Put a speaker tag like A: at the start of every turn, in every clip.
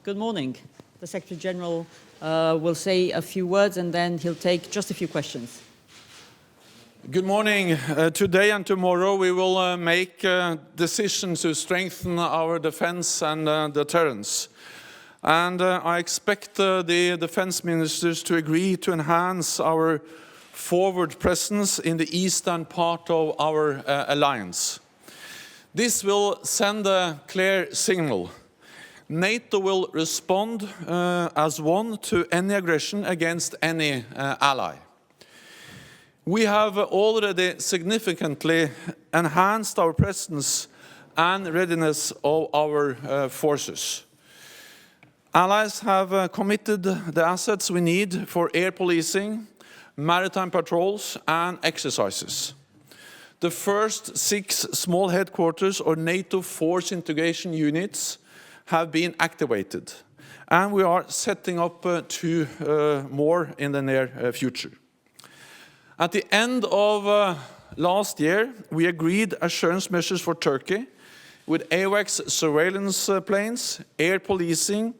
A: Good morning. The Secretary General will say a few words and then he'll take just a few questions.
B: Good morning. Today and tomorrow we will make decisions to strengthen our defense and deterrence. And I expect the defense ministers to agree to enhance our forward presence in the eastern part of our alliance. This will send a clear signal. NATO will respond as one to any aggression against any ally. We have already significantly enhanced our presence and readiness of our forces. Allies have committed the assets we need for air policing, maritime patrols and exercises. The first 6 small headquarters or NATO force integration units have been activated, and we are setting up 2 more in the near future. At the end of last year, we agreed assurance measures for Turkey with AWACS surveillance planes, air policing,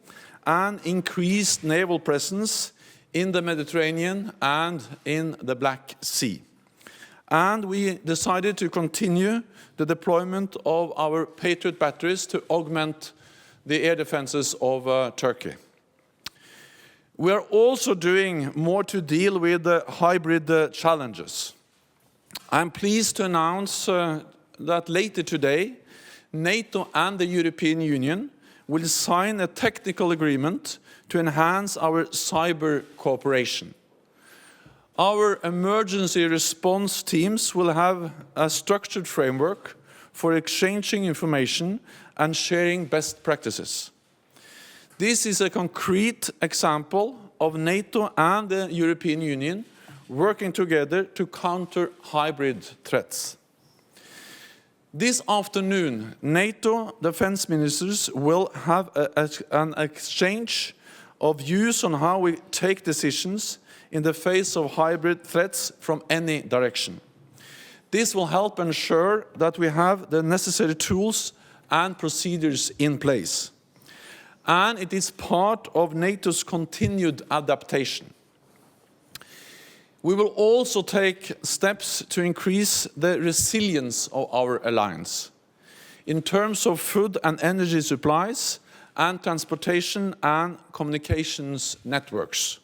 B: and increased naval presence in the Mediterranean and in the Black Sea. And we decided to continue the deployment of our Patriot batteries to augment the air defenses of Turkey. We are also doing more to deal with the hybrid challenges. I'm pleased to announce that later today, NATO and the European Union will sign a technical agreement to enhance our cyber cooperation. Our emergency response teams will have a structured framework for exchanging information and sharing best practices. This is a concrete example of NATO and the European Union working together to counter hybrid threats. This afternoon, NATO defense ministers will have an exchange of views on how we take decisions in the face of hybrid threats from any direction. This will help ensure that we have the necessary tools and procedures in place. And it is part of NATO's continued adaptation. We will also take steps to increase the resilience of our alliance in terms of food and energy supplies and transportation and communications networks.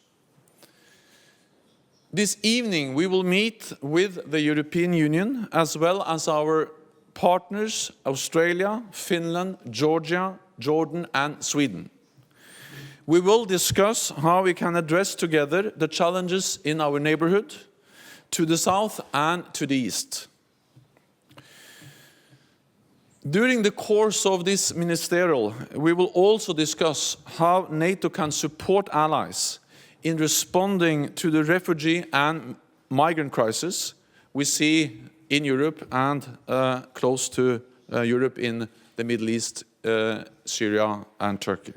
B: This evening we will meet with the European Union as well as our partners Australia, Finland, Georgia, Jordan and Sweden. We will discuss how we can address together the challenges in our neighborhood, to the south and to the east. During the course of this ministerial, we will also discuss how NATO can support allies in responding to the refugee and migrant crisis we see in Europe and close to Europe in the Middle East, Syria and Turkey.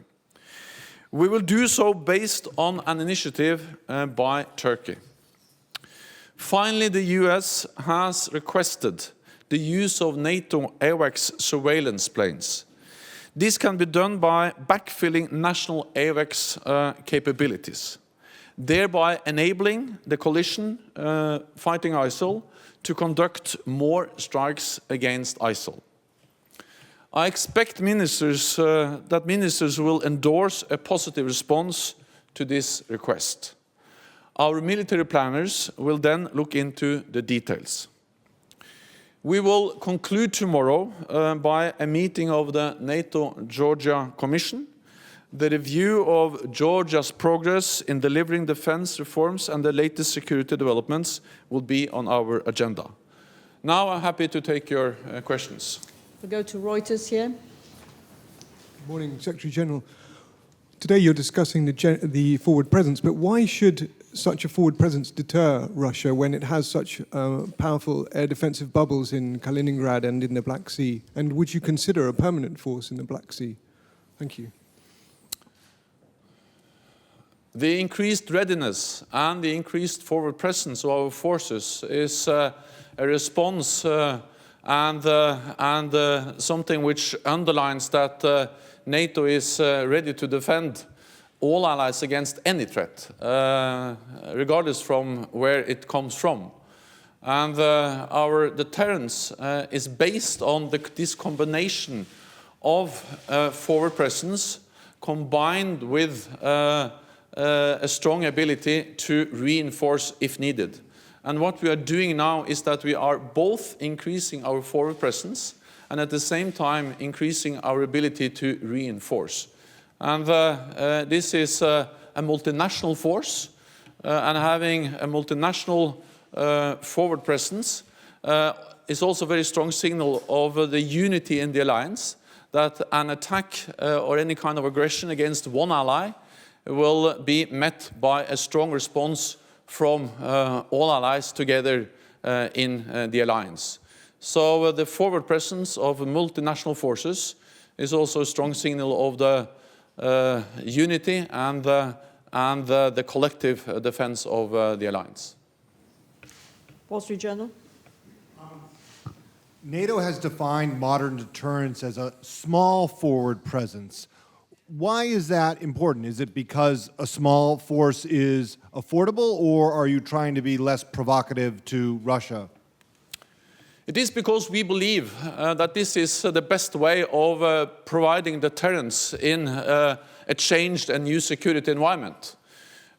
B: We will do so based on an initiative by Turkey. Finally, the US has requested the use of NATO AWACS surveillance planes. This can be done by backfilling national AWACS capabilities, thereby enabling the coalition fighting ISIL to conduct more strikes against ISIL. I expect that ministers will endorse a positive response to this request. Our military planners will then look into the details. We will conclude tomorrow by a meeting of the NATO-Georgia Commission. The review of Georgia's progress in delivering defense reforms and the latest security developments will be on our agenda. Now I'm happy to take your questions.
A: We'll go to Reuters here.
C: Good morning, Secretary General. Today you're discussing the forward presence, but why should such a forward presence deter Russia when it has such powerful air defensive bubbles in Kaliningrad and in the Black Sea? And would you consider a permanent force in the Black Sea? Thank you.
B: The increased readiness and the increased forward presence of our forces is a response and something which underlines that NATO is ready to defend all allies against any threat, regardless from where it comes from. And our deterrence is based on this combination of forward presence combined with a strong ability to reinforce if needed. And what we are doing now is that we are both increasing our forward presence and at the same time increasing our ability to reinforce. And this is a multinational force, and having a multinational forward presence is also a very strong signal of the unity in the alliance, that an attack or any kind of aggression against one ally will be met by a strong response from all allies together in the alliance. So the forward presence of multinational forces is also a strong signal of the unity and the collective defense of the alliance.
A: Wall Street Journal.
D: NATO has defined modern deterrence as a small forward presence. Why is that important? Is it because a small force is affordable, or are you trying to be less provocative to Russia?
B: It is because we believe that this is the best way of providing deterrence in a changed and new security environment.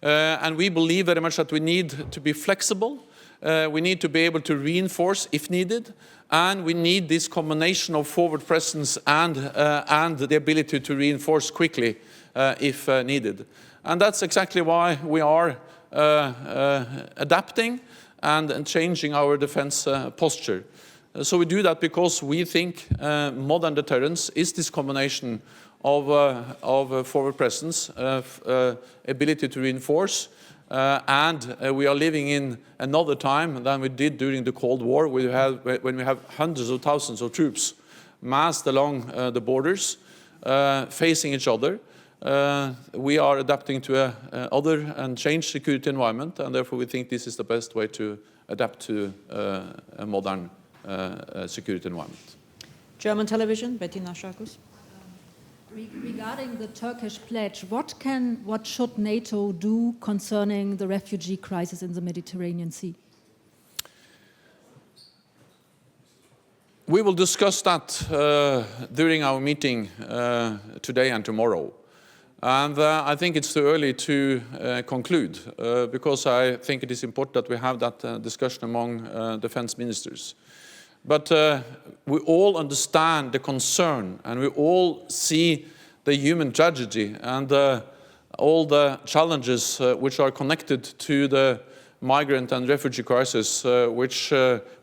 B: And we believe very much that we need to be flexible, we need to be able to reinforce if needed, and we need this combination of forward presence and the ability to reinforce quickly if needed. And that's exactly why we are adapting and changing our defense posture. So we do that because we think modern deterrence is this combination of forward presence, ability to reinforce, and we are living in another time than we did during the Cold War, when we have hundreds of thousands of troops massed along the borders, facing each other. We are adapting to other and changed security environment, and therefore we think this is the best way to adapt to a modern security environment.
A: German television, Bettina Scharkus.
E: Regarding the Turkish pledge, what should NATO do concerning the refugee crisis in the Mediterranean Sea?
B: We will discuss that during our meeting today and tomorrow. And I think it's too early to conclude, because I think it is important that we have that discussion among defense ministers. But we all understand the concern, and we all see the human tragedy and all the challenges which are connected to the migrant and refugee crisis, which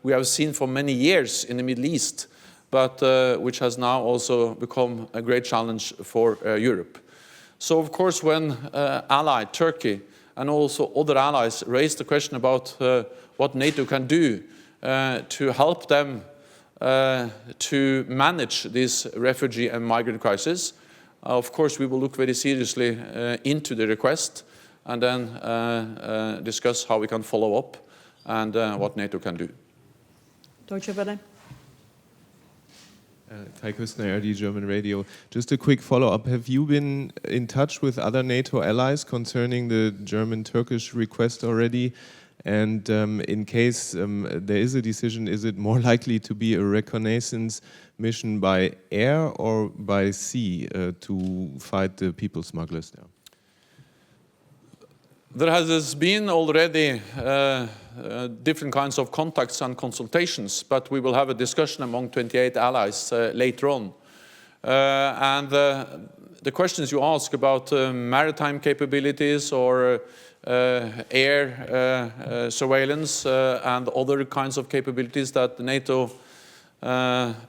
B: we have seen for many years in the Middle East, but which has now also become a great challenge for Europe. So, of course, when ally Turkey and also other allies raise the question about what NATO can do to help them to manage this refugee and migrant crisis, of course we will look very seriously into the request and then discuss how we can follow up and what NATO can do.
A: Deutsche Welle.
F: Kai Küstner, RD German Radio. Just a quick follow-up. Have you been in touch with other NATO allies concerning the German-Turkish request already? And in case there is a decision, is it more likely to be a reconnaissance mission by air or by sea to fight the people smugglers there?
B: There has been already different kinds of contacts and consultations, but we will have a discussion among 28 allies later on. And the questions you ask about maritime capabilities or air surveillance and other kinds of capabilities that NATO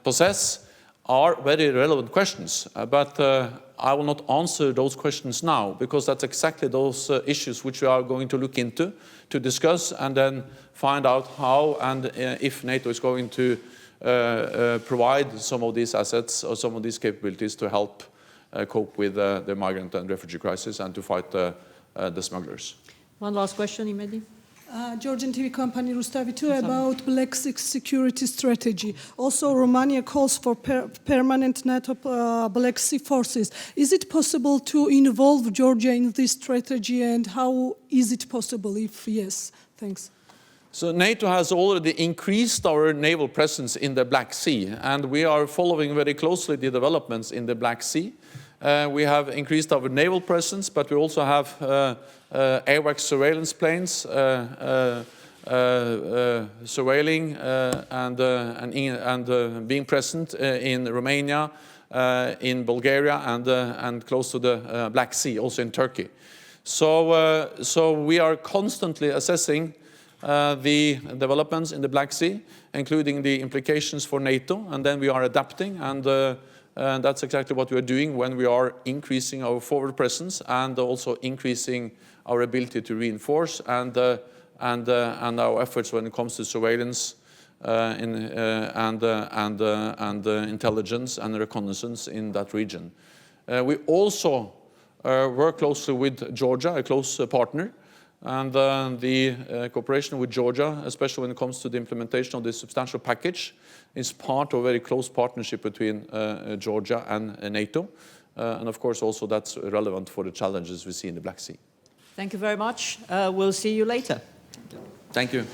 B: possess are very relevant questions. But I will not answer those questions now, because that's exactly those issues which we are going to look into, to discuss, and then find out how and if NATO is going to provide some of these assets or some of these capabilities to help cope with the migrant and refugee crisis and to fight the smugglers.
A: One last question, Imedi.
G: Georgian TV company Rustavi 2 about Black Sea security strategy. Also, Romania calls for permanent NATO Black Sea forces. Is it possible to involve Georgia in this strategy, and how is it possible if yes? Thanks.
B: So NATO has already increased our naval presence in the Black Sea, and we are following very closely the developments in the Black Sea. We have increased our naval presence, but we also have AWACS surveillance planes surveilling and being present in Romania, in Bulgaria, and close to the Black Sea, also in Turkey. So we are constantly assessing the developments in the Black Sea, including the implications for NATO, and then we are adapting, and that's exactly what we are doing when we are increasing our forward presence and also increasing our ability to reinforce and our efforts when it comes to surveillance and intelligence and reconnaissance in that region. We also work closely with Georgia, a close partner, and the cooperation with Georgia, especially when it comes to the implementation of this substantial package, is part of a very close partnership between Georgia and NATO. And of course also that's relevant for the challenges we see in the Black Sea.
A: Thank you very much. We'll see you later.
B: Thank you.